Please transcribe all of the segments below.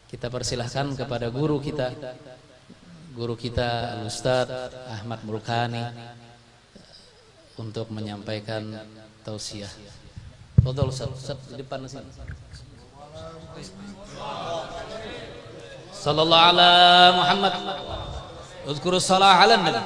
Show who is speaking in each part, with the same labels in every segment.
Speaker 1: Kita persilahkan kepada guru kita Al-Ustaz Ahmad Murkani untuk menyampaikan tausiah. Fadhol Ustaz, di depan sini. Sallallahu ala Muhammad. Uzkurus salah ala nabi.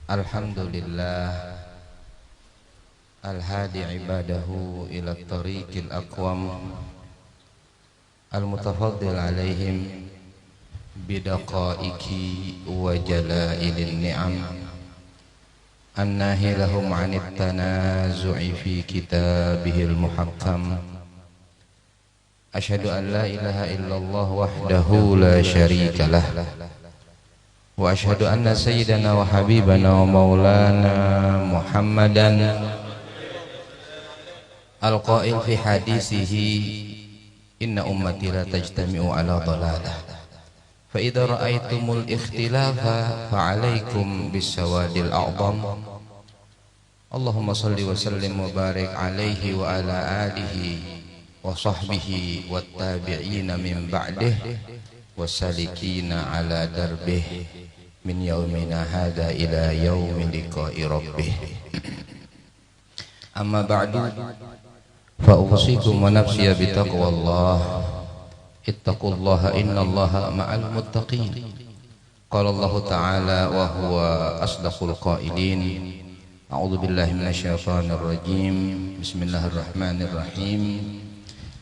Speaker 2: Alhamdulillah al-hadi ibadahu ila tariqil aqwam al-mutafaddil alaihim bidaqaiki wa jalailin ni'am annahi lahum 'anit tanazu'i fi kitabihil muhakkam. Asyhadu an la ilaha illallah wahdahu la syarika lah wa asyhadu anna sayyidana wa habibana wa maulana Muhammadan al-qail fi hadisihi inna ummati la tajtami'u ala dhalalah fa idza ra'aytumul ikhtilafa fa 'alaikum bis-sawadil a'dham. Allahumma shalli wa sallim wa barik alaihi wa ala alihi wa sahbihi wat tabi'ina min ba'dihi wasalikina ala darbih min yaumina hadha ila yaumi liqa'i rabbih. Amma ba'du fa usikum wa nafsiya bi taqwallah ittaqullaha innallaha ma'al muttaqin. Qala Allah ta'ala wa huwa asdaqul qailin. A'udzu billahi minasyaitonir rajim. Bismillahirrahmanirrahim.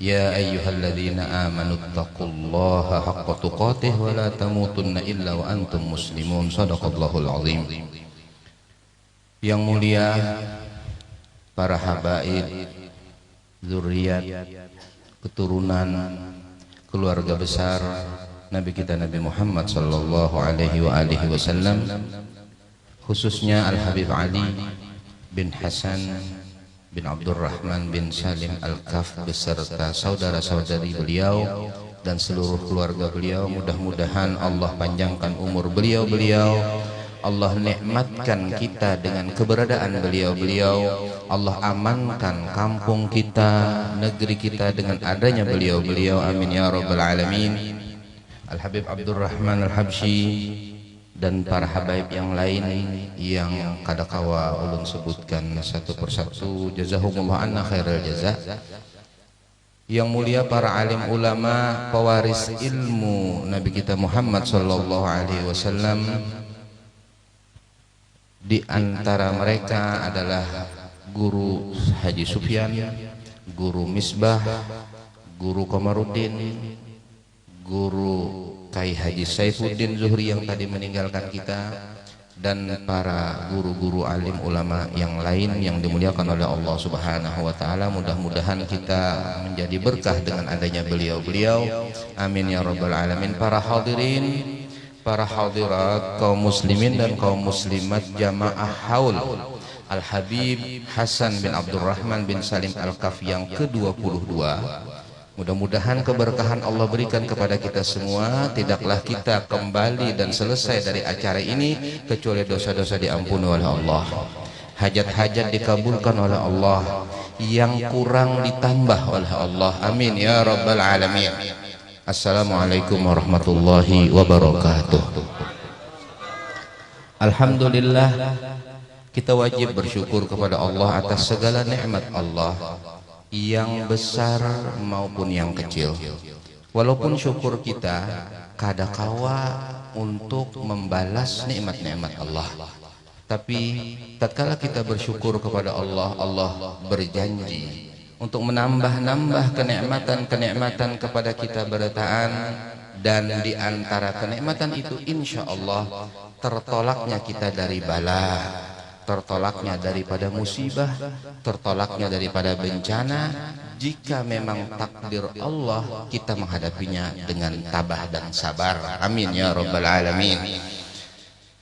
Speaker 2: Ya ayyuhalladzina amanu taqullaha haqqa tuqatih wa la tamutunna illa wa antum muslimun. Shadaqallahul azim. Yang mulia para habaib, zuriat, keturunan, keluarga besar Nabi kita Nabi Muhammad sallallahu alaihi wa alihi wasallam, khususnya Al-Habib Ali bin Hasan bin Abdurrahman bin Salim Al-Kaf beserta saudara-saudari beliau dan seluruh keluarga beliau. Mudah-mudahan Allah panjangkan umur beliau-beliau, Allah nikmatkan kita dengan keberadaan beliau-beliau, Allah amankan kampung kita, negeri kita dengan adanya beliau-beliau. Amin ya rabbal alamin. Al-Habib Abdurrahman Al-Habsyi dan para habaib yang lain yang kadakawa ulun sebutkan satu persatu, jazahumullah anna khairal jazah. Yang mulia para alim ulama, pewaris ilmu Nabi kita Muhammad sallallahu alaihi wasallam. Di antara mereka adalah guru Haji Sufyan, guru Misbah, guru Komaruddin, guru Kai Haji Saifuddin Zuhri yang tadi meninggalkan kita, dan para guru-guru alim ulama yang lain yang dimuliakan oleh Allah Subhanahu wa taala. Mudah-mudahan kita menjadi berkah dengan adanya beliau-beliau. Amin ya rabbal alamin. Para hadirin, para hadirat, kaum muslimin dan kaum muslimat jamaah haul Al-Habib Hasan bin Abdurrahman bin Salim Al-Kaf yang ke-22. Mudah-mudahan keberkahan Allah berikan kepada kita semua. Tidaklah kita kembali dan selesai dari acara ini kecuali dosa-dosa diampuni oleh Allah, hajat-hajat dikabulkan oleh Allah, yang kurang ditambah oleh Allah. Amin ya rabbal alamin. Assalamualaikum warahmatullahi wabarakatuh. Alhamdulillah, kita wajib bersyukur kepada Allah atas segala nikmat Allah, yang besar maupun yang kecil. Walaupun syukur kita kadakawa untuk membalas nikmat-nikmat Allah, tapi tatkala kita bersyukur kepada Allah, Allah berjanji untuk menambah-nambah kenikmatan-kenikmatan kepada kita bertaan, dan di antara kenikmatan itu insya Allah tertolaknya kita dari bala, tertolaknya daripada musibah, tertolaknya daripada bencana, jika memang takdir Allah kita menghadapinya dengan tabah dan sabar. Amin ya rabbal alamin.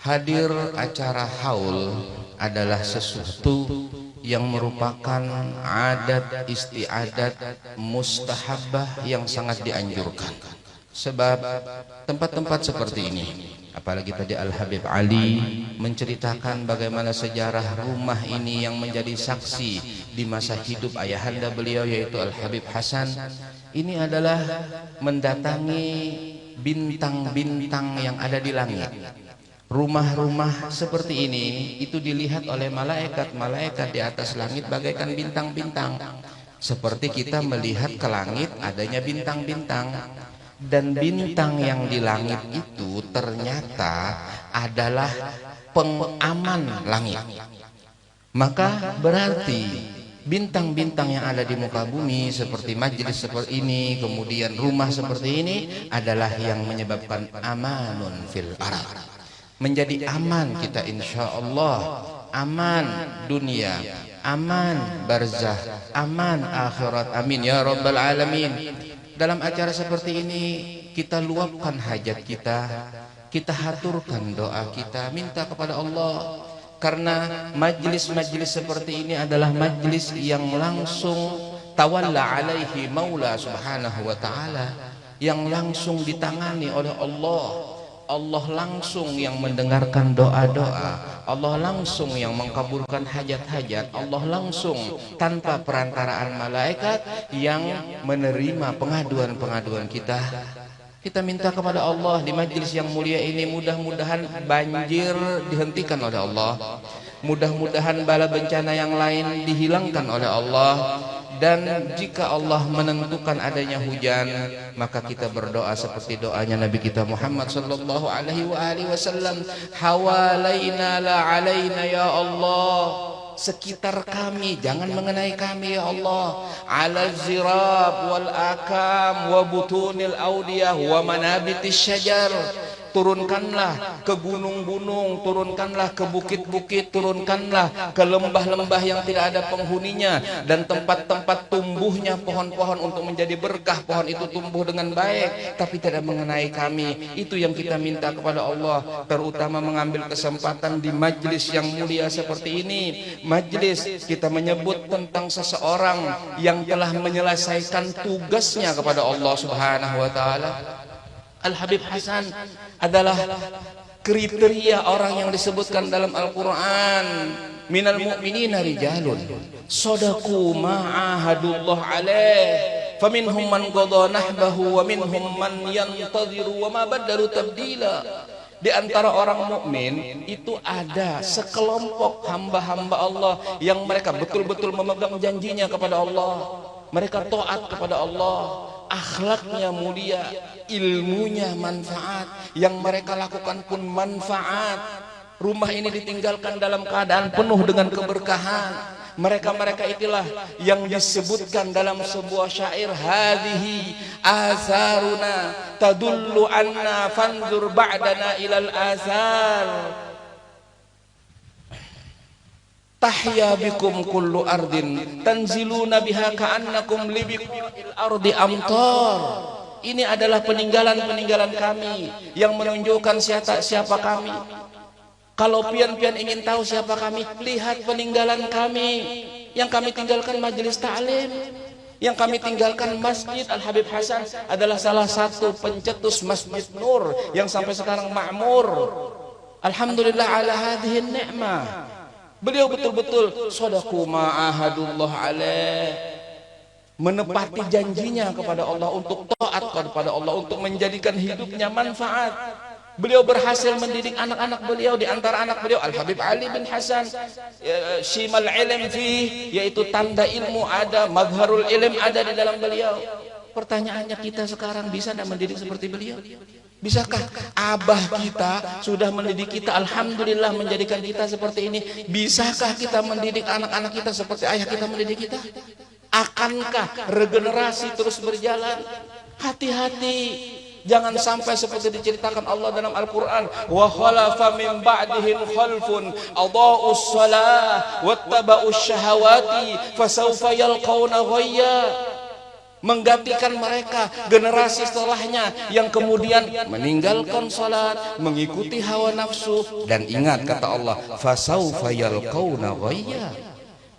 Speaker 2: Hadir acara haul adalah sesuatu yang merupakan adat istiadat mustahabah yang sangat dianjurkan. Sebab tempat-tempat seperti ini, apalagi tadi Al-Habib Ali menceritakan bagaimana sejarah rumah ini yang menjadi saksi di masa hidup ayahanda beliau yaitu Al-Habib Hasan. Ini adalah mendatangi bintang-bintang yang ada di langit. Rumah-rumah seperti ini itu dilihat oleh malaikat-malaikat di atas langit bagaikan bintang-bintang. Seperti kita melihat ke langit adanya bintang-bintang. Dan bintang yang di langit itu ternyata adalah pengaman langit. Maka berarti bintang-bintang yang ada di muka bumi seperti majelis seperti ini, kemudian rumah seperti ini adalah yang menyebabkan amanun fil ardh. Menjadi aman kita insya Allah, aman dunia, aman barzah, aman akhirat. Amin ya rabbal alamin. Dalam acara seperti ini kita luapkan hajat kita, kita haturkan doa kita, minta kepada Allah. Karena majlis-majlis seperti ini adalah majlis yang langsung tawalla alaihi maula subhanahu wa ta'ala, yang langsung ditangani oleh Allah. Allah langsung yang mendengarkan doa-doa, Allah langsung yang mengkabulkan hajat-hajat, Allah langsung tanpa perantaraan malaikat yang menerima pengaduan-pengaduan kita. Kita minta kepada Allah di majlis yang mulia ini, mudah-mudahan banjir dihentikan oleh Allah, mudah-mudahan bala bencana yang lain dihilangkan oleh Allah. Dan jika Allah menentukan adanya hujan, maka kita berdoa seperti doanya Nabi kita Muhammad sallallahu alaihi wasallam, hawalaina la alaina ya Allah, sekitar kami jangan mengenai kami ya Allah, ala zirab wal akam wa butunil audiyah wa manabitis syajar. Turunkanlah ke gunung-gunung, turunkanlah ke bukit-bukit, turunkanlah ke lembah-lembah yang tidak ada penghuninya, dan tempat-tempat tumbuhnya pohon-pohon untuk menjadi berkah. Pohon itu tumbuh dengan baik, tapi tidak mengenai kami. Itu yang kita minta kepada Allah, terutama mengambil kesempatan di majlis yang mulia seperti ini. Majlis kita menyebut tentang seseorang yang telah menyelesaikan tugasnya kepada Allah Subhanahu wa ta'ala. Al-Habib Hasan adalah kriteria orang yang disebutkan dalam Al-Quran, minal mu'minina rijalun sadaku ma'ahadullah alaih faminhum man qada nahbahu wa minhum man yantadhiru wa ma badalu tabdila. Di antara orang mukmin itu ada sekelompok hamba-hamba Allah yang mereka betul-betul memegang janjinya kepada Allah. Mereka taat kepada Allah, akhlaknya mulia, ilmunya manfaat, yang mereka lakukan pun manfaat. Rumah ini ditinggalkan dalam keadaan penuh dengan keberkahan. Mereka-mereka itulah yang disebutkan dalam sebuah syair, hadhihi asaruna tadullu anna fanzur ba'dana ilal asar. Tahya bikum kullu ardin tanziluna biha ka'annakum libiqil ardi amtar. Ini adalah peninggalan-peninggalan kami yang menunjukkan siapa kami. Kalau pian-pian ingin tahu siapa kami, lihat peninggalan kami. Yang kami tinggalkan majelis ta'lim, yang kami tinggalkan masjid. Al-Habib Hasan adalah salah satu pencetus Masjid Nur yang sampai sekarang makmur. Alhamdulillah ala hadhihi ni'mah. Beliau betul-betul sadaku ma'ahadullah alaih, menepati janjinya kepada Allah untuk taat kepada Allah, untuk menjadikan hidupnya manfaat. Beliau berhasil mendidik anak-anak beliau. Di antara anak beliau Al-Habib Ali bin Hasan, Shimal ilm fi, yaitu tanda ilmu ada, mazharul ilm ada di dalam beliau. Pertanyaannya, kita sekarang bisa tidak mendidik seperti beliau? Bisakah abah kita sudah mendidik kita, alhamdulillah, menjadikan kita seperti ini? Bisakah kita mendidik anak-anak kita seperti ayah kita mendidik kita? Akankah regenerasi terus berjalan? Hati-hati, jangan sampai seperti diceritakan Allah dalam Al-Quran, wa khalafa min ba'dihim khalfun adha'us shalah wattaba'us syahawati fasawfa yalqawna ghayya. Menggantikan mereka generasi setelahnya yang kemudian meninggalkan salat, mengikuti hawa nafsu, dan ingat kata Allah, fasaufa yalqauna ghayya.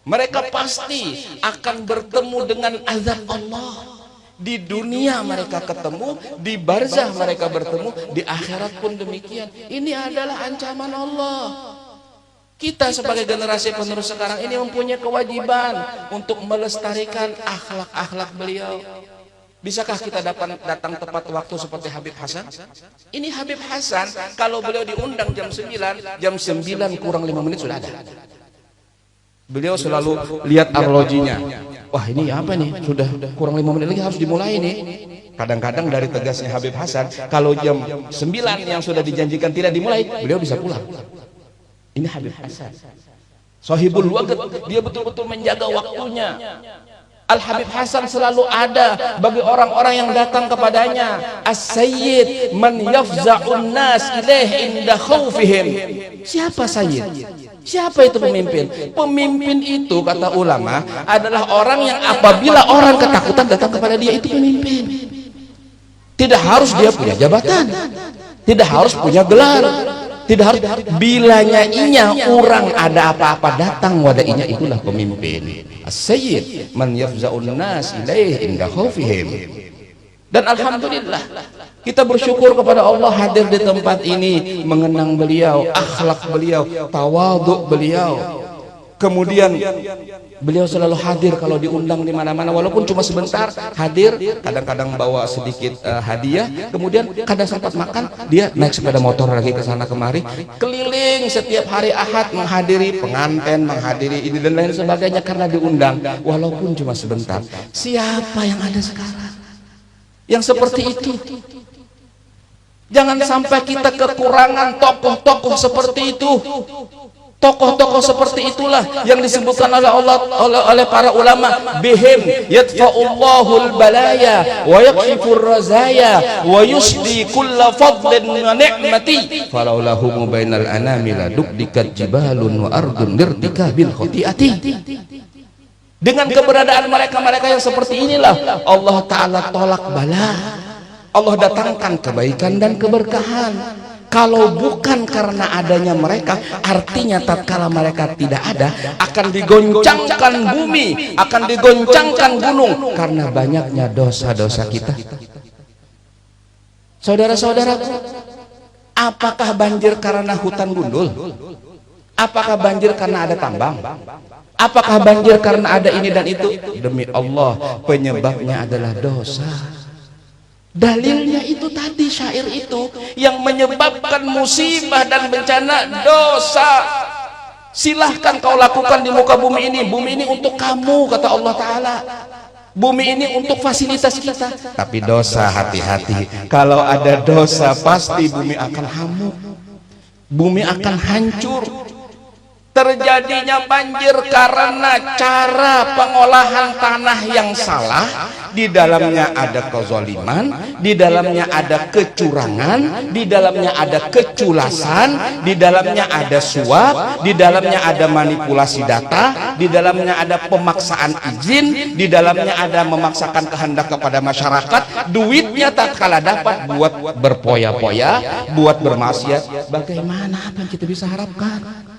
Speaker 2: Mereka pasti akan bertemu dengan azab Allah. Di dunia mereka ketemu, di barzah mereka bertemu, di akhirat pun demikian. Ini adalah ancaman Allah. Kita sebagai generasi penerus sekarang ini mempunyai kewajiban untuk melestarikan akhlak-akhlak beliau. Bisakah kita datang tepat waktu seperti Habib Hasan? Ini Habib Hasan, kalau beliau diundang jam 9 kurang 5 menit sudah ada. Beliau selalu lihat arlojinya. Wah, ini apa nih? Sudah kurang 5 menit lagi harus dimulai nih. Kadang-kadang dari tegasnya Habib Hasan, kalau jam 9 yang sudah dijanjikan tidak dimulai, beliau bisa pulang. Ini Habib Hasan. Sahibul waqt, dia betul-betul menjaga waktunya. Al-Habib Hasan selalu ada bagi orang-orang yang datang kepadanya. As-Sayyid man yafza'un nas ilaih inda khawfihim. Siapa Sayyid? Siapa itu pemimpin? Pemimpin itu kata ulama adalah orang yang apabila orang ketakutan datang kepada dia, itu pemimpin. Tidak harus dia punya jabatan, tidak harus punya gelar, tidak harus bilanya inya orang ada apa-apa datang wadainya, itulah pemimpin. As-Sayyid man yafza'un nas ilaih inda khaufihim. Dan alhamdulillah kita bersyukur kepada Allah hadir di tempat ini, mengenang beliau, akhlak beliau, tawadhu beliau. Kemudian beliau selalu hadir kalau diundang di mana-mana, walaupun cuma sebentar hadir, kadang-kadang bawa sedikit hadiah, kemudian kadang sempat makan, dia naik sepeda motor lagi ke sana kemari, keliling setiap hari Ahad menghadiri pengantin, menghadiri ini dan lain sebagainya karena diundang, walaupun cuma sebentar. Siapa yang ada sekarang yang seperti itu? Jangan sampai kita kekurangan tokoh-tokoh seperti itu. Tokoh-tokoh seperti itulah yang disebutkan oleh Allah oleh para ulama, bihim yadfa'ullahul balaya wa yakshifur razaya wa yusdi kulla fadlin wa ni'mati falaulahu bainal anamila dukdikat jibalun wa ardun lirtikabil khati'ati. Dengan keberadaan mereka-mereka yang seperti inilah Allah Ta'ala tolak bala, Allah datangkan kebaikan dan keberkahan. Kalau bukan karena adanya mereka, artinya tatkala mereka tidak ada, akan digoncangkan bumi, akan digoncangkan gunung karena banyaknya dosa-dosa kita. Saudara-saudaraku, apakah banjir karena hutan gundul? Apakah banjir karena ada tambang? Apakah banjir karena ada ini dan itu? Demi Allah, penyebabnya adalah dosa. Dalilnya itu tadi, syair itu yang menyebabkan musibah dan bencana dosa. Silahkan kau lakukan di muka bumi ini. Bumi ini untuk kamu, kata Allah Ta'ala. Bumi ini untuk fasilitas kita. Tapi dosa, hati-hati. Kalau ada dosa, pasti bumi akan hamuk. Bumi akan hancur. Terjadinya banjir karena cara pengolahan tanah yang salah. Di dalamnya ada kezaliman, di dalamnya ada kecurangan, di dalamnya ada keculasan, di dalamnya ada suap, di dalamnya ada manipulasi data, di dalamnya ada pemaksaan izin, di dalamnya ada memaksakan kehendak kepada masyarakat. Duitnya tak kalah dapat buat berpoya-poya, buat bermaksiat. Bagaimana, apa yang kita bisa harapkan?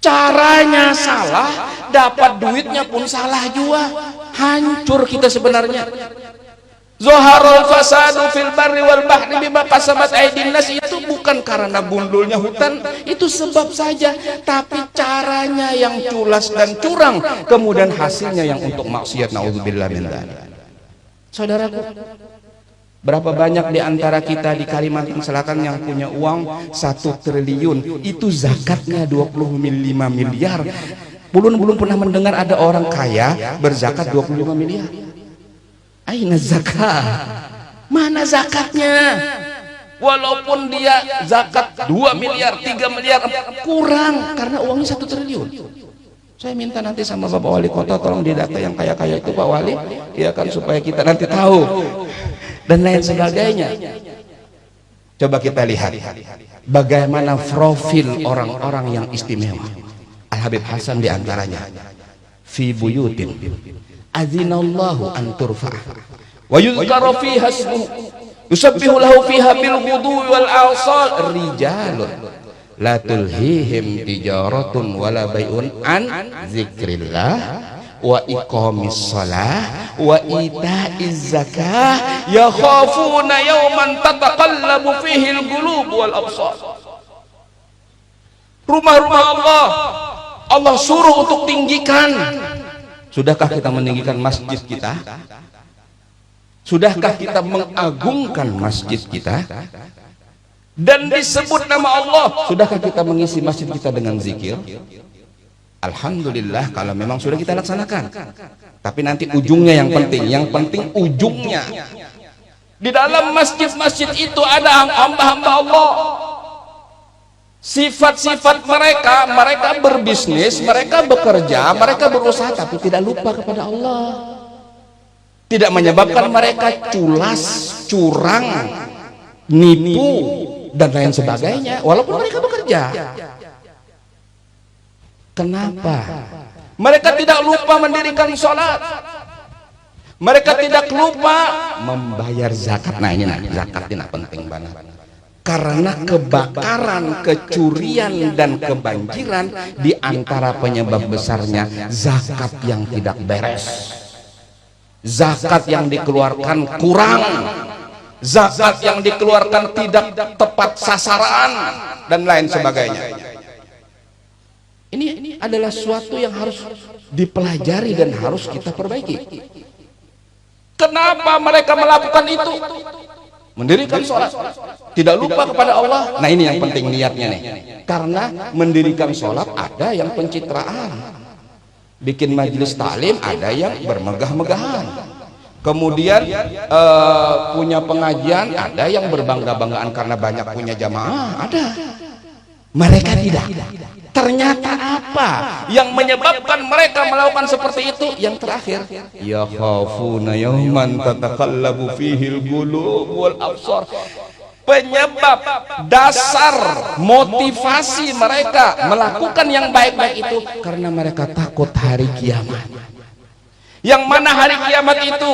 Speaker 2: Caranya salah, dapat duitnya pun salah juga. Hancur kita sebenarnya. Zoharul fasadu fil barri wal bahri bima kasabat aydin nas, itu bukan karena gundulnya hutan, itu sebab saja, tapi caranya yang culas dan curang, kemudian hasilnya yang untuk maksiat. Naudzubillah min dzalik. Saudaraku, berapa banyak di antara kita di Kalimantan Selatan yang punya uang 1 triliun, itu zakatnya 25 miliar. Belum pernah mendengar ada orang kaya berzakat 25 miliar. Aina zakat? Mana zakatnya? Walaupun dia zakat 2 miliar, 3 miliar, kurang karena uangnya 1 triliun. Saya minta nanti sama Bapak Wali Kota, tolong didata yang kaya-kaya itu Pak Wali, ya kan, supaya kita nanti tahu dan lain sebagainya. Coba kita lihat bagaimana profil orang-orang yang istimewa. Al-Habib Hasan diantaranya. Fi buyutin azinallahu an turfa wa yuzkara fiha ismuhu yusabbihu lahu fiha bil ghudwi wal asal rijalun la tulhihim tijaratun wala bai'un an zikrillah wa iqamis shalah wa itaiz zakah yakhafuna yawman tataqallabu fihi al-qulub wal absar. Rumah-rumah Allah suruh untuk tinggikan. Sudahkah kita meninggikan masjid kita? Sudahkah kita mengagungkan masjid kita? Dan disebut nama Allah. Sudahkah kita mengisi masjid kita dengan zikir? Alhamdulillah kalau memang sudah kita laksanakan. Tapi nanti ujungnya yang penting. Yang penting ujungnya. Di dalam masjid-masjid itu ada hamba-hamba Allah. Sifat-sifat mereka, mereka berbisnis, mereka bekerja, mereka berusaha, tapi tidak lupa kepada Allah. Tidak menyebabkan mereka culas, curang, nipu, dan lain sebagainya, walaupun mereka bekerja. Kenapa? Mereka tidak lupa mendirikan sholat. Mereka tidak lupa membayar zakat. Nah ini zakat ini penting banget. Karena kebakaran, kecurian, dan kebanjiran di antara penyebab besarnya zakat yang tidak beres, zakat yang dikeluarkan kurang, zakat yang dikeluarkan tidak tepat sasaran, dan lain sebagainya. Ini adalah suatu yang harus dipelajari dan harus kita perbaiki. Kenapa mereka melakukan itu? Mendirikan sholat, tidak lupa kepada Allah. Nah ini yang penting niatnya nih. Karena mendirikan sholat ada yang pencitraan, bikin majelis taklim ada yang bermegah-megahan, kemudian punya pengajian ada yang berbangga-banggaan karena banyak punya jamaah ada. Mereka tidak. Ternyata apa yang menyebabkan mereka melakukan seperti itu? Yang terakhir, yakhafuna yawman tataqallabu fihil qulub wal absar. Penyebab dasar motivasi mereka melakukan yang baik-baik itu karena mereka takut hari kiamat. Yang mana hari kiamat itu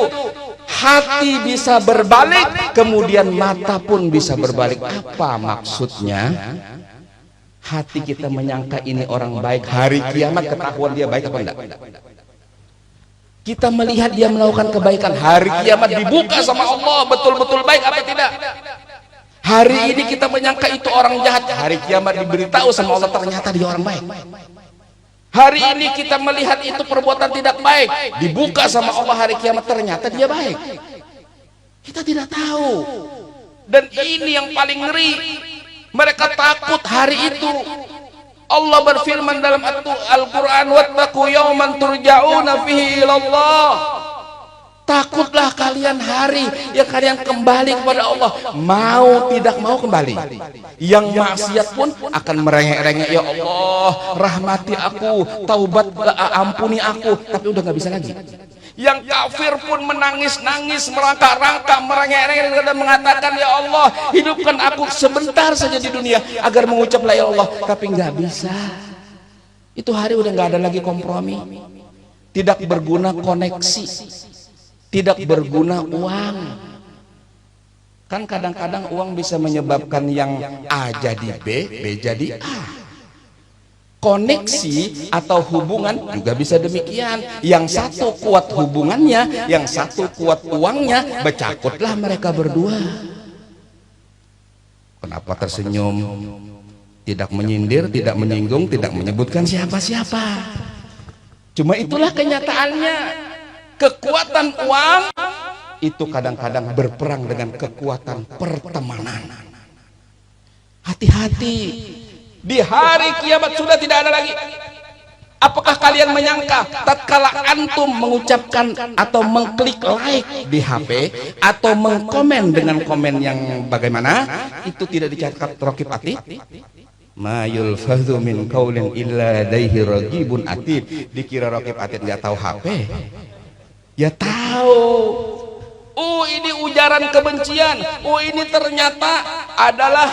Speaker 2: hati bisa berbalik, kemudian mata pun bisa berbalik. Apa maksudnya? Hati kita menyangka ini orang baik, hari kiamat ketahuan dia baik apa enggak. Kita melihat dia melakukan kebaikan, hari kiamat dibuka sama Allah betul-betul baik apa tidak. Hari ini kita menyangka itu orang jahat, hari kiamat diberitahu sama Allah ternyata dia orang baik. Hari ini kita melihat itu perbuatan tidak baik, dibuka sama Allah hari kiamat ternyata dia baik. Kita tidak tahu. Dan ini yang paling ngeri. Mereka takut hari itu. Allah berfirman dalam Al-Quran, wattaqu yawman turja'una fihi ilallah. Takutlah kalian hari yang kalian kembali kepada Allah. Mau tidak mau kembali. Yang maksiat pun akan merengek-rengek, ya Allah rahmati aku, taubat ampuni aku, tapi udah nggak bisa lagi. Yang kafir pun menangis-nangis, merangkak-rangkak, merengek-rengek dan mengatakan, ya Allah hidupkan aku sebentar saja di dunia agar mengucap la ilaha illallah, tapi nggak bisa. Itu hari udah nggak ada lagi kompromi, tidak berguna koneksi, tidak berguna uang. Kan kadang-kadang uang bisa menyebabkan yang A jadi B, B jadi A. Koneksi atau hubungan juga bisa demikian. Yang satu kuat hubungannya, yang satu kuat uangnya, bercakutlah mereka berdua. Kenapa tersenyum? Tidak menyindir, tidak menyinggung, tidak menyebutkan siapa-siapa. Cuma itulah kenyataannya. Kekuatan uang itu kadang-kadang berperang dengan kekuatan pertemanan. Hati-hati. Di hari kiamat sudah tidak ada lagi. Apakah kalian menyangka tatkala antum mengucapkan atau mengklik like di HP atau mengkomen dengan komen yang bagaimana itu tidak dicatat raqib atid? Ma yulfadhu min qaulin illa ladaihi raqibun atid. Dikira raqib atid nggak tahu HP? Ya tahu. Oh ini ujaran kebencian. Oh ini ternyata adalah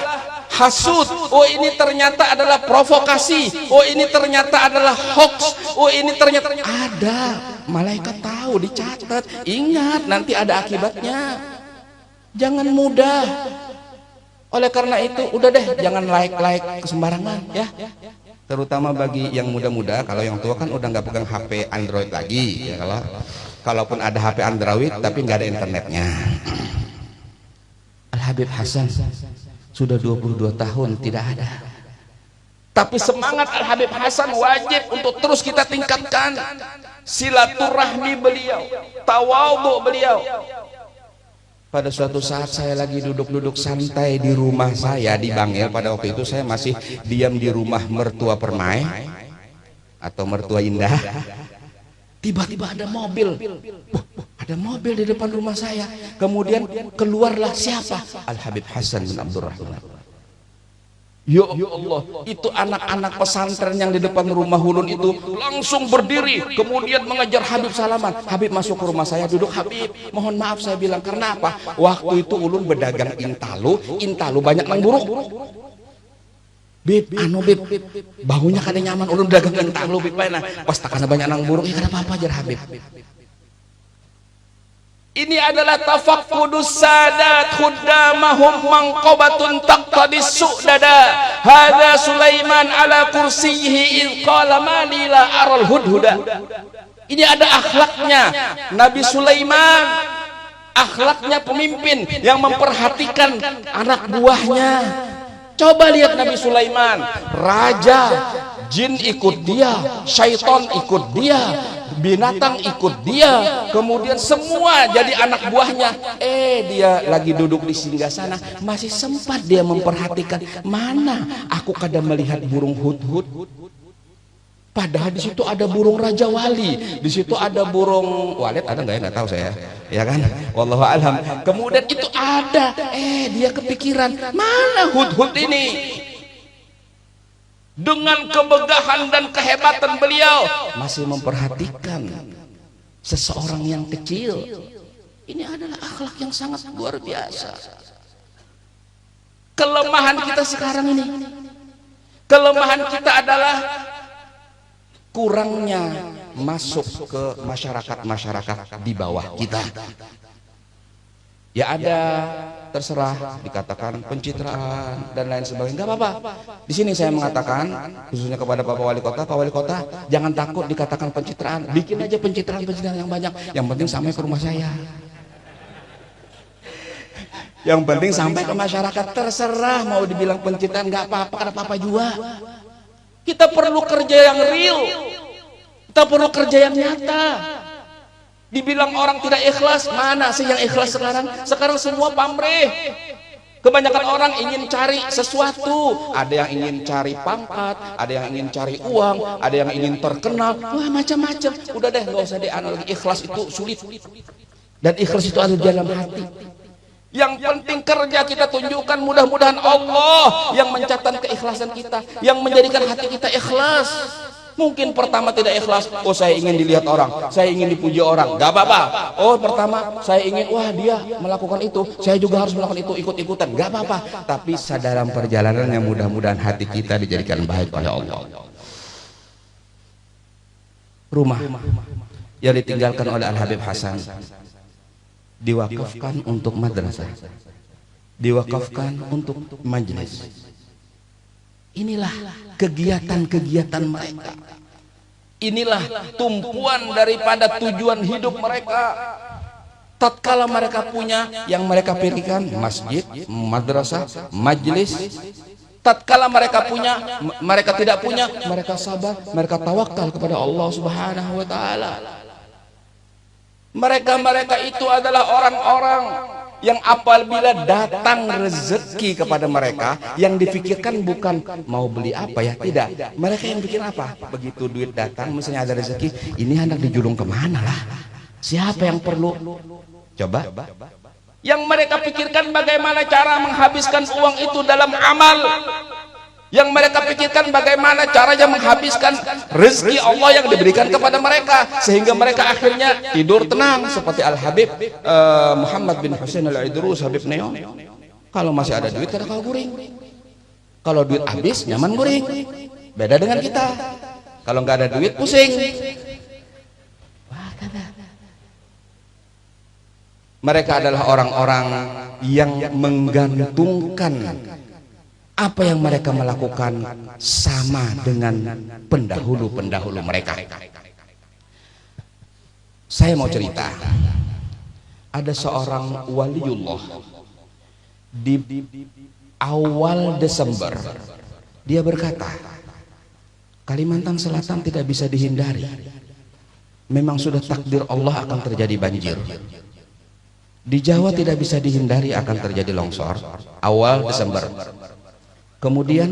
Speaker 2: hasud. Oh ini ternyata adalah provokasi. Oh ini ternyata adalah hoax. Oh ini ternyata ada. Malaikat tahu, dicatat. Ingat nanti ada akibatnya. Jangan mudah. Oleh karena itu udah deh, jangan like kesembarangan ya. Terutama bagi yang muda-muda. Kalau yang tua kan udah nggak pegang HP Android lagi ya. Kalaupun ada HP Android tapi nggak ada internetnya. Al Habib Hasan sudah 22 tahun tidak ada. Tapi semangat Al Habib Hasan wajib untuk terus kita tingkatkan. Silaturahmi beliau, tawadhu beliau. Pada suatu saat saya lagi duduk-duduk santai di rumah saya di Bangil. Pada waktu itu saya masih diam di rumah mertua Permai atau mertua Indah. Tiba-tiba ada mobil. Ada mobil di depan rumah saya. Kemudian keluarlah siapa? Al Habib Hasan bin Abdurrahman. Ya Allah, itu anak-anak pesantren yang di depan rumah Hulun itu langsung berdiri, kemudian mengejar Habib salaman. Habib masuk ke rumah saya, duduk. Habib, mohon maaf saya bilang, karena apa? Waktu itu Ulun berdagang intalu banyak nang buruk. Bib, Bib, baunya kada nyaman. Ulun dagang intalu, Bib, pas takana banyak nang buruk, ya kada apa-apa ajar Habib. Ini adalah tafaqqudus sadat khuddamahum manqabatun taqtadis su'dada. Hadza Sulaiman ala kursiyihi id qala ma li la aral hudhuda. Ini ada akhlaknya Nabi Sulaiman, akhlaknya pemimpin yang memperhatikan anak buahnya. Coba lihat Nabi Sulaiman, raja, jin ikut dia, syaitan ikut dia, binatang ikut dia, kemudian semua jadi anak buahnya. Dia lagi duduk di singgasana, masih sempat dia memperhatikan, mana aku kadang melihat burung hudhud. Padahal di situ ada burung Raja Wali, di situ ada burung walet, ada nggak ya? Nggak tahu saya, ya kan? Wallahu alam. Kemudian itu ada, dia kepikiran, mana hudhud ini? Dengan kemegahan dan kehebatan beliau masih memperhatikan seseorang yang kecil. Ini adalah akhlak yang sangat luar biasa. Kelemahan kita sekarang ini, kelemahan kita adalah kurangnya masuk ke masyarakat di bawah kita. Ya ada, terserah dikatakan pencitraan dan lain sebagainya, nggak apa-apa. Di sini saya mengatakan khususnya kepada Bapak Wali Kota, Pak Wali Kota jangan takut dikatakan pencitraan, bikin aja pencitraan yang banyak. Yang penting sampai ke rumah saya. Yang penting sampai ke masyarakat, terserah mau dibilang pencitraan nggak apa-apa, ada apa-apa juga. Kita perlu kerja yang real, kita perlu kerja yang nyata. Dibilang orang tidak ikhlas, mana sih yang ikhlas sekarang? Sekarang semua pamrih. Kebanyakan orang ingin cari sesuatu. Ada yang ingin cari pangkat, ada yang ingin cari uang, ada yang ingin terkenal. Wah, macam-macam. Udah deh, nggak usah dianalogi. Ikhlas itu sulit. Dan ikhlas itu ada di dalam hati. Yang penting kerja kita tunjukkan, mudah-mudahan Allah yang mencatat keikhlasan kita, yang menjadikan hati kita ikhlas. Mungkin pertama tidak ikhlas, saya ingin dilihat orang, saya ingin dipuji orang, gak apa-apa. Pertama saya ingin, dia melakukan itu, saya juga harus melakukan itu, ikut-ikutan, gak apa-apa. Tapi dalam perjalanan yang mudah-mudahan hati kita dijadikan baik oleh Allah. Rumah yang ditinggalkan oleh Al Habib Hasan diwakafkan untuk madrasah, diwakafkan untuk majelis. Inilah kegiatan-kegiatan mereka. Inilah tumpuan daripada tujuan hidup mereka. Tatkala mereka punya, yang mereka pilihkan masjid, madrasah, majelis. Tatkala mereka punya, mereka tidak punya, mereka sabar, mereka tawakal kepada Allah Subhanahu wa taala. Mereka itu adalah orang-orang yang apabila datang rezeki kepada mereka, yang dipikirkan bukan mau beli apa ya, tidak. Mereka yang bikin apa? Begitu duit datang, misalnya ada rezeki, ini hendak dijulung kemana lah? Siapa yang perlu? Coba. Yang mereka pikirkan bagaimana cara menghabiskan uang itu dalam amal. Yang mereka pikirkan bagaimana caranya menghabiskan rezeki Allah yang diberikan kepada mereka, sehingga mereka akhirnya tidur tenang seperti Al Habib Muhammad bin Husain Al-Idrus, Habib Neo. Kalau masih ada duit kada kau guring, kalau duit habis nyaman guring. Beda dengan kita, kalau nggak ada duit pusing. Mereka adalah orang-orang yang menggantungkan apa yang mereka melakukan sama dengan pendahulu-pendahulu mereka. Saya mau cerita, ada seorang waliullah di awal Desember, dia berkata, Kalimantan Selatan tidak bisa dihindari, memang sudah takdir Allah akan terjadi banjir. Di Jawa tidak bisa dihindari akan terjadi longsor awal Desember. Kemudian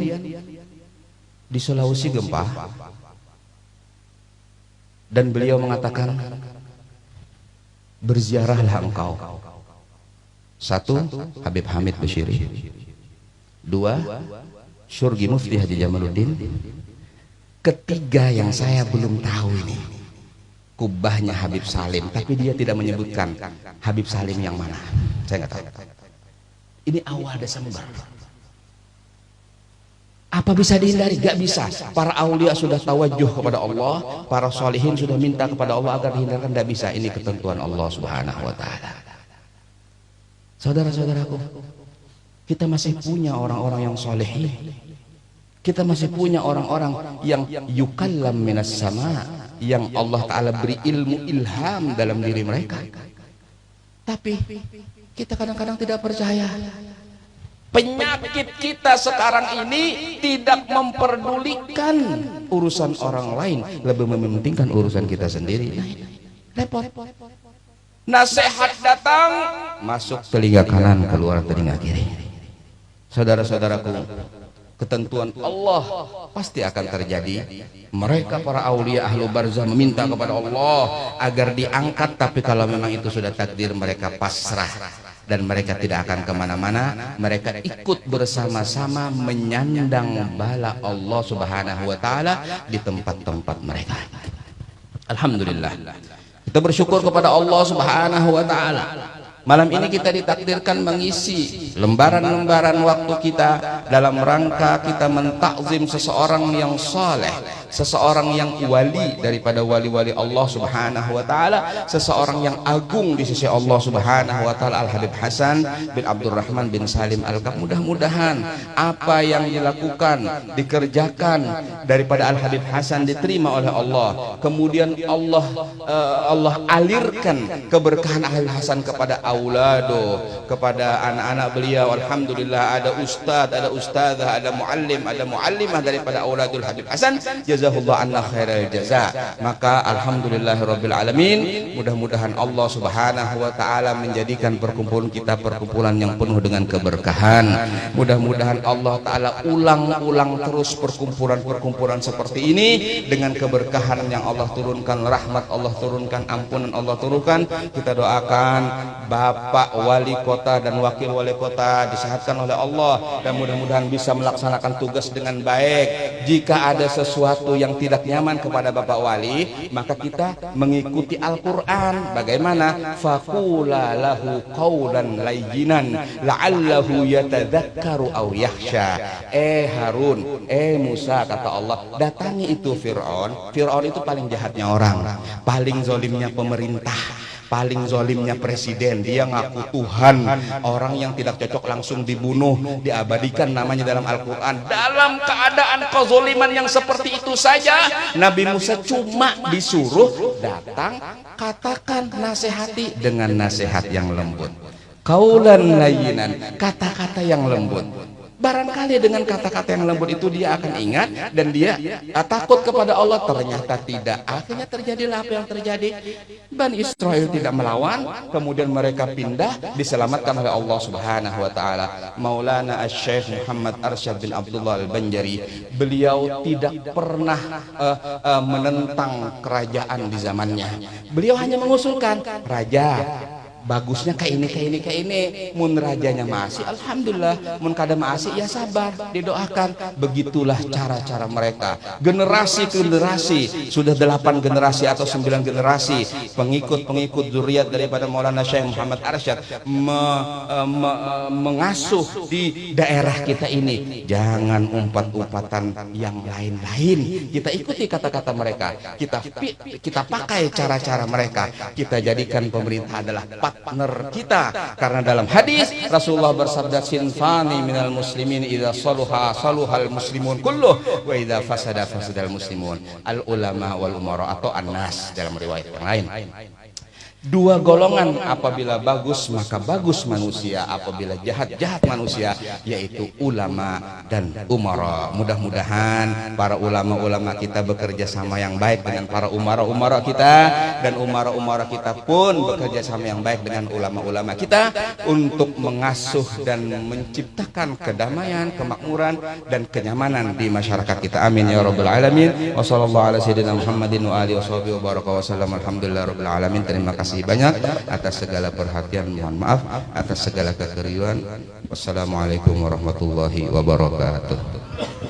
Speaker 2: di Sulawesi gempa, dan beliau mengatakan, berziarahlah engkau. Satu, Habib Hamid Basyiri. Dua, Syurgi Mufti Haji Jamaluddin. Ketiga yang saya belum tahu ini, kubahnya Habib Salim, tapi dia tidak menyebutkan Habib Salim yang mana, saya nggak tahu. Ini awal Desember. Apa bisa dihindari? Gak bisa. Para aulia sudah tawajuh kepada Allah, para solihin sudah minta kepada Allah agar dihindarkan, gak bisa. Ini ketentuan Allah Subhanahu wa Ta'ala. Saudara-saudaraku, kita masih punya orang-orang yang solehin, kita masih punya orang-orang yang yukallam minas sama, yang Allah Ta'ala beri ilmu ilham dalam diri mereka. Tapi kita kadang-kadang tidak percaya. Penyakit kita sekarang ini tidak memperdulikan urusan orang lain, lebih mementingkan urusan kita sendiri. Repot. Nasihat datang, masuk telinga kanan, keluar telinga kiri. Saudara-saudaraku, ketentuan Allah pasti akan terjadi. Mereka para aulia ahlu barzah meminta kepada Allah agar diangkat, tapi kalau memang itu sudah takdir, mereka pasrah dan mereka tidak akan kemana-mana. Mereka ikut bersama-sama menyandang bala Allah Subhanahu wa Ta'ala di tempat-tempat mereka. Alhamdulillah, kita bersyukur kepada Allah Subhanahu wa Ta'ala. Malam ini kita ditakdirkan mengisi lembaran-lembaran waktu kita dalam rangka kita mentakzim seseorang yang saleh, seseorang yang wali daripada wali-wali Allah Subhanahu wa Ta'ala, seseorang yang agung di sisi Allah Subhanahu wa Ta'ala, Al-Habib Hasan bin Abdurrahman bin Salim Al-Kab. Mudah-mudahan apa yang dilakukan, dikerjakan daripada Al-Habib Hasan diterima oleh Allah. Kemudian Allah alirkan keberkahan Al-Habib Hasan kepada aulado, kepada anak-anak beliau. Alhamdulillah, ada ustadz, ada ustadzah, ada muallim, ada muallimah daripada auladul Habib Hasan. Jazahullah anna khairal jaza. Maka alhamdulillahirabbil alamin, mudah-mudahan Allah Subhanahu wa Ta'ala menjadikan perkumpulan kita perkumpulan yang penuh dengan keberkahan. Mudah-mudahan Allah Ta'ala ulang-ulang terus perkumpulan-perkumpulan seperti ini dengan keberkahan yang Allah turunkan, rahmat Allah turunkan, ampunan Allah turunkan. Kita doakan Bapak Wali Kota dan Wakil Wali Kota disehatkan oleh Allah dan mudah-mudahan bisa melaksanakan tugas dengan baik. Jika ada sesuatu yang tidak nyaman kepada Bapak Wali, maka kita mengikuti Al-Quran. Bagaimana? Faqula lahu qawlan layyinan la'allahu yatadzakkaru aw yakhsha. Harun, Musa, kata Allah, datangi itu Fir'aun. Fir'aun itu paling jahatnya orang, paling zolimnya pemerintah, paling zolimnya presiden. Dia ngaku Tuhan, orang yang tidak cocok langsung dibunuh, diabadikan namanya dalam Al-Quran. Dalam keadaan kezoliman yang seperti itu saja, Nabi Musa cuma disuruh datang, katakan, nasihati dengan nasihat yang lembut, qaulan layyinan, kata-kata yang lembut. Barangkali dengan kata-kata yang lembut itu dia akan ingat dan dia takut kepada Allah. Ternyata tidak. Akhirnya terjadilah apa yang terjadi. Bani Israel tidak melawan, kemudian mereka pindah, diselamatkan oleh Allah Subhanahu wa Ta'ala. Maulana Asy-Syaikh Muhammad Arsyad bin Abdullah Al-Banjari, beliau tidak pernah menentang kerajaan di zamannya. Beliau hanya mengusulkan, raja bagusnya kayak ini. Mun rajanya masih, alhamdulillah. Mun kada masih, ya sabar, didoakan. Begitulah cara-cara mereka. Generasi ke generasi, sudah 8 generasi atau 9 generasi pengikut-pengikut zuriat daripada Maulana Syekh Muhammad Arsyad mengasuh di daerah kita ini. Jangan umpat-umpatan yang lain-lain. Kita ikuti kata-kata mereka. Kita pakai cara-cara mereka. Kita jadikan pemerintah adalah partner kita, karena dalam hadis Rasulullah bersabda sinfani minal muslimin idza saluha saluhal muslimun kulluh wa idza fasada fasadal muslimun al ulama wal umara atau an-nas dalam riwayat yang lain. Dua golongan apabila bagus maka bagus manusia, apabila jahat manusia, yaitu ulama dan umara. Mudah-mudahan para ulama-ulama kita bekerja sama yang baik dengan para umara-umara kita, dan umara-umara kita pun bekerja sama yang baik dengan ulama-ulama kita untuk mengasuh dan menciptakan kedamaian, kemakmuran dan kenyamanan di masyarakat kita. Amin ya rabbal alamin. Wassallallahu ala sayyidina Muhammadin wa alihi washabihi wa baraka wa sallam. Alhamdulillahirabbil alamin. Terima kasih banyak atas segala perhatian, mohon maaf atas segala kekeliruan. Wassalamualaikum warahmatullahi wabarakatuh.